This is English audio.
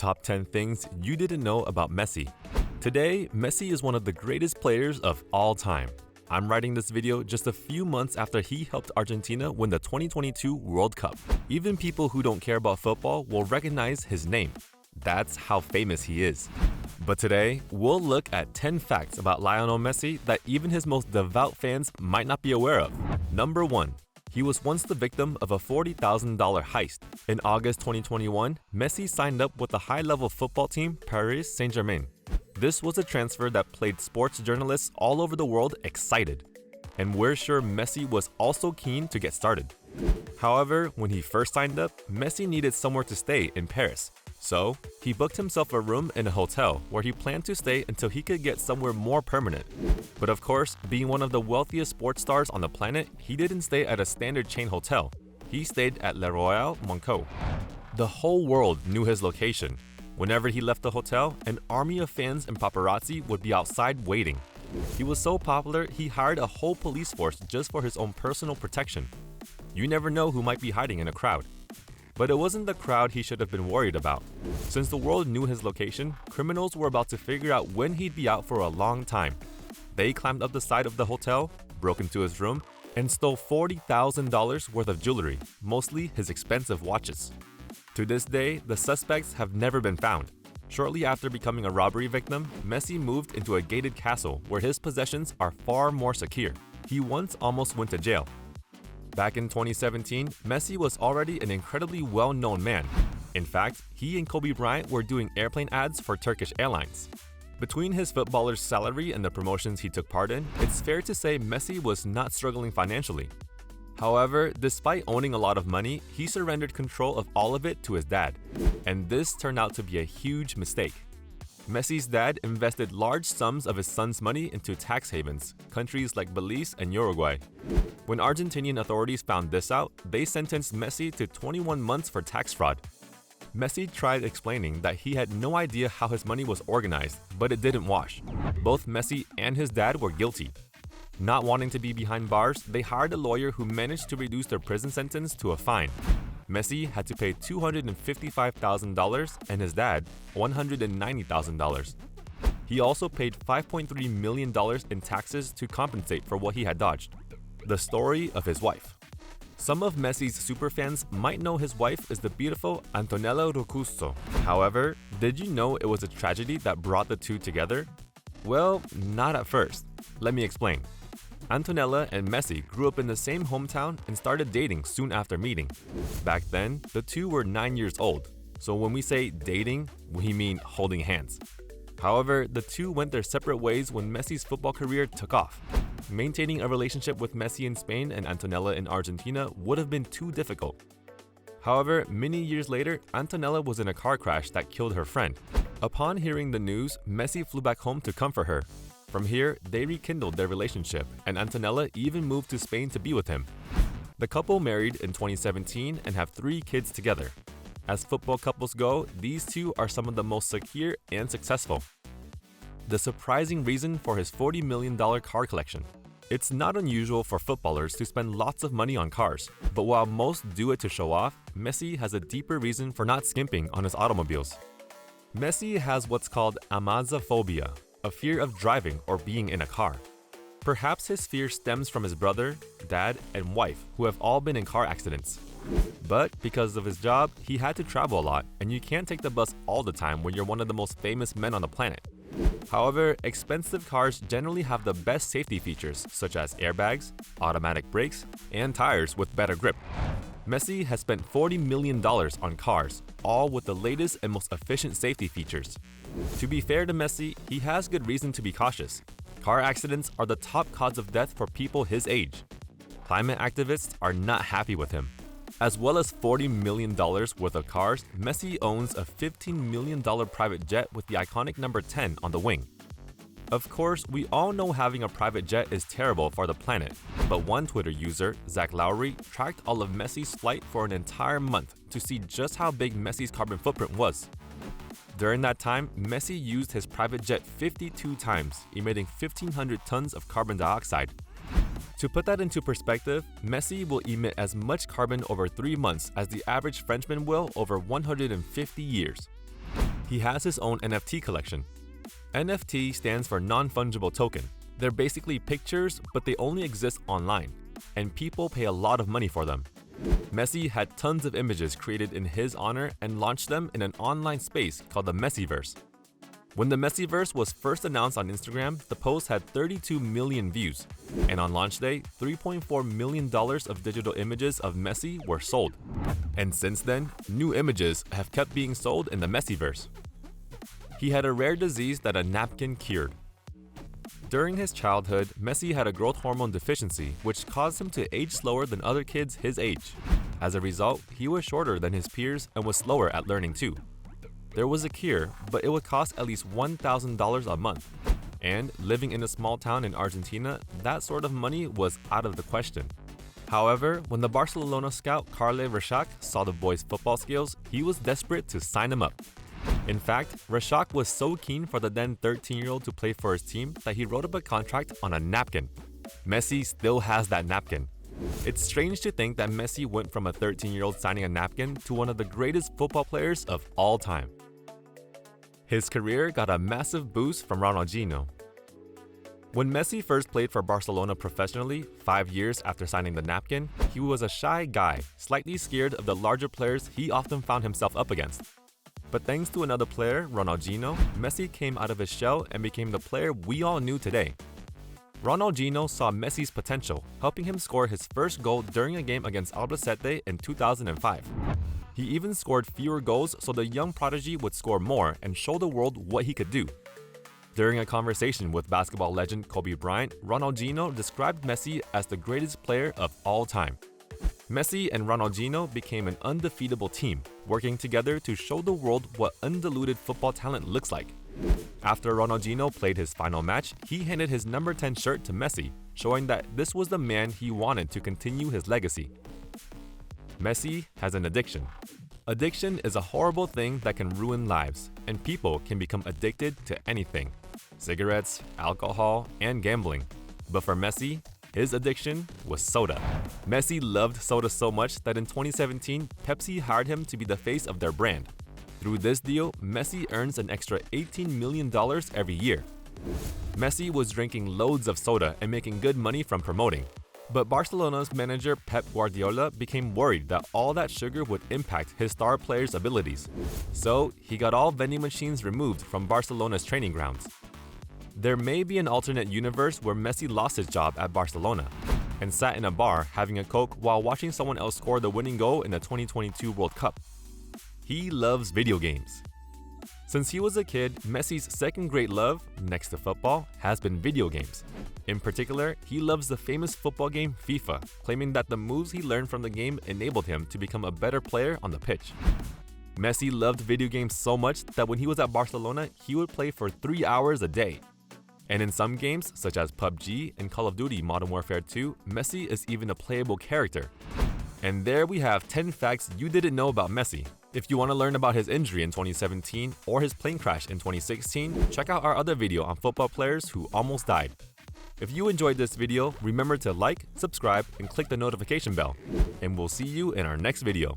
Top 10 things you didn't know about Messi. Today, Messi is one of the greatest players of all time. I'm writing this video just a few months after he helped Argentina win the 2022 World Cup. Even people who don't care about football will recognize his name. That's how famous he is. But today, we'll look at 10 facts about Lionel Messi that even his most devout fans might not be aware of. Number 1. He was once the victim of a $40,000 heist. In August 2021, Messi signed up with the high-level football team Paris Saint-Germain. This was a transfer that played sports journalists all over the world excited. And we're sure Messi was also keen to get started. However, when he first signed up, Messi needed somewhere to stay in Paris. So, he booked himself a room in a hotel where he planned to stay until he could get somewhere more permanent. But of course, being one of the wealthiest sports stars on the planet, he didn't stay at a standard chain hotel. He stayed at Le Royal Monaco. The whole world knew his location. Whenever he left the hotel, an army of fans and paparazzi would be outside waiting. He was so popular, he hired a whole police force just for his own personal protection. You never know who might be hiding in a crowd. But it wasn't the crowd he should have been worried about. Since the world knew his location, criminals were about to figure out when he'd be out for a long time. They climbed up the side of the hotel, broke into his room, and stole $40,000 worth of jewelry, mostly his expensive watches. To this day, the suspects have never been found. Shortly after becoming a robbery victim, Messi moved into a gated castle where his possessions are far more secure. He once almost went to jail. Back in 2017, Messi was already an incredibly well-known man. In fact, he and Kobe Bryant were doing airplane ads for Turkish Airlines. Between his footballer's salary and the promotions he took part in, it's fair to say Messi was not struggling financially. However, despite owning a lot of money, he surrendered control of all of it to his dad. And this turned out to be a huge mistake. Messi's dad invested large sums of his son's money into tax havens, countries like Belize and Uruguay. When Argentinian authorities found this out, they sentenced Messi to 21 months for tax fraud. Messi tried explaining that he had no idea how his money was organized, but it didn't wash. Both Messi and his dad were guilty. Not wanting to be behind bars, they hired a lawyer who managed to reduce their prison sentence to a fine. Messi had to pay $255,000 and his dad $190,000. He also paid $5.3 million in taxes to compensate for what he had dodged. The story of his wife. Some of Messi's superfans might know his wife is the beautiful Antonella Roccuzzo. However, did you know it was a tragedy that brought the two together? Well, not at first. Let me explain. Antonella and Messi grew up in the same hometown and started dating soon after meeting. Back then, the two were 9 years old, so when we say dating, we mean holding hands. However, the two went their separate ways when Messi's football career took off. Maintaining a relationship with Messi in Spain and Antonella in Argentina would have been too difficult. However, many years later, Antonella was in a car crash that killed her friend. Upon hearing the news, Messi flew back home to comfort her. From here, they rekindled their relationship, and Antonella even moved to Spain to be with him. The couple married in 2017 and have 3 kids together. As football couples go, these two are some of the most secure and successful. The surprising reason for his $40 million car collection. It's not unusual for footballers to spend lots of money on cars, but while most do it to show off, Messi has a deeper reason for not skimping on his automobiles. Messi has what's called amazophobia, a fear of driving or being in a car. Perhaps his fear stems from his brother, dad, and wife, who have all been in car accidents. But because of his job, he had to travel a lot, and you can't take the bus all the time when you're one of the most famous men on the planet. However, expensive cars generally have the best safety features, such as airbags, automatic brakes, and tires with better grip. Messi has spent $40 million on cars, all with the latest and most efficient safety features. To be fair to Messi, he has good reason to be cautious. Car accidents are the top cause of death for people his age. Climate activists are not happy with him. As well as $40 million worth of cars, Messi owns a $15 million private jet with the iconic number 10 on the wing. Of course, we all know having a private jet is terrible for the planet, but one Twitter user, Zach Lowry, tracked all of Messi's flight for an entire month to see just how big Messi's carbon footprint was. During that time, Messi used his private jet 52 times, emitting 1,500 tons of carbon dioxide. To put that into perspective, Messi will emit as much carbon over 3 months as the average Frenchman will over 150 years. He has his own NFT collection. NFT stands for non-fungible token. They're basically pictures, but they only exist online, and people pay a lot of money for them. Messi had tons of images created in his honor and launched them in an online space called the Messiverse. When the Messiverse was first announced on Instagram, the post had 32 million views, and on launch day, $3.4 million of digital images of Messi were sold. And since then, new images have kept being sold in the Messiverse. He had a rare disease that a napkin cured. During his childhood, Messi had a growth hormone deficiency, which caused him to age slower than other kids his age. As a result, he was shorter than his peers and was slower at learning too. There was a cure, but it would cost at least $1,000 a month. And living in a small town in Argentina, that sort of money was out of the question. However, when the Barcelona scout Carle Reixach saw the boy's football skills, he was desperate to sign him up. In fact, Reixach was so keen for the then 13-year-old to play for his team that he wrote up a contract on a napkin. Messi still has that napkin. It's strange to think that Messi went from a 13-year-old signing a napkin to one of the greatest football players of all time. His career got a massive boost from Ronaldinho. When Messi first played for Barcelona professionally, 5 years after signing the napkin, he was a shy guy, slightly scared of the larger players he often found himself up against. But thanks to another player, Ronaldinho, Messi came out of his shell and became the player we all knew today. Ronaldinho saw Messi's potential, helping him score his first goal during a game against Albacete in 2005. He even scored fewer goals so the young prodigy would score more and show the world what he could do. During a conversation with basketball legend Kobe Bryant, Ronaldinho described Messi as the greatest player of all time. Messi and Ronaldinho became an undefeatable team, working together to show the world what undiluted football talent looks like. After Ronaldinho played his final match, he handed his number 10 shirt to Messi, showing that this was the man he wanted to continue his legacy. Messi has an addiction. Addiction is a horrible thing that can ruin lives, and people can become addicted to anything: cigarettes, alcohol, and gambling. But for Messi, his addiction was soda. Messi loved soda so much that in 2017, Pepsi hired him to be the face of their brand. Through this deal, Messi earns an extra $18 million every year. Messi was drinking loads of soda and making good money from promoting. But Barcelona's manager Pep Guardiola became worried that all that sugar would impact his star players' abilities. So he got all vending machines removed from Barcelona's training grounds. There may be an alternate universe where Messi lost his job at Barcelona and sat in a bar having a Coke while watching someone else score the winning goal in the 2022 World Cup. He loves video games. Since he was a kid, Messi's second great love, next to football, has been video games. In particular, he loves the famous football game FIFA, claiming that the moves he learned from the game enabled him to become a better player on the pitch. Messi loved video games so much that when he was at Barcelona, he would play for 3 hours a day. And in some games, such as PUBG and Call of Duty Modern Warfare 2, Messi is even a playable character. And there we have 10 facts you didn't know about Messi. If you want to learn about his injury in 2017 or his plane crash in 2016, check out our other video on football players who almost died. If you enjoyed this video, remember to like, subscribe, and click the notification bell. And we'll see you in our next video.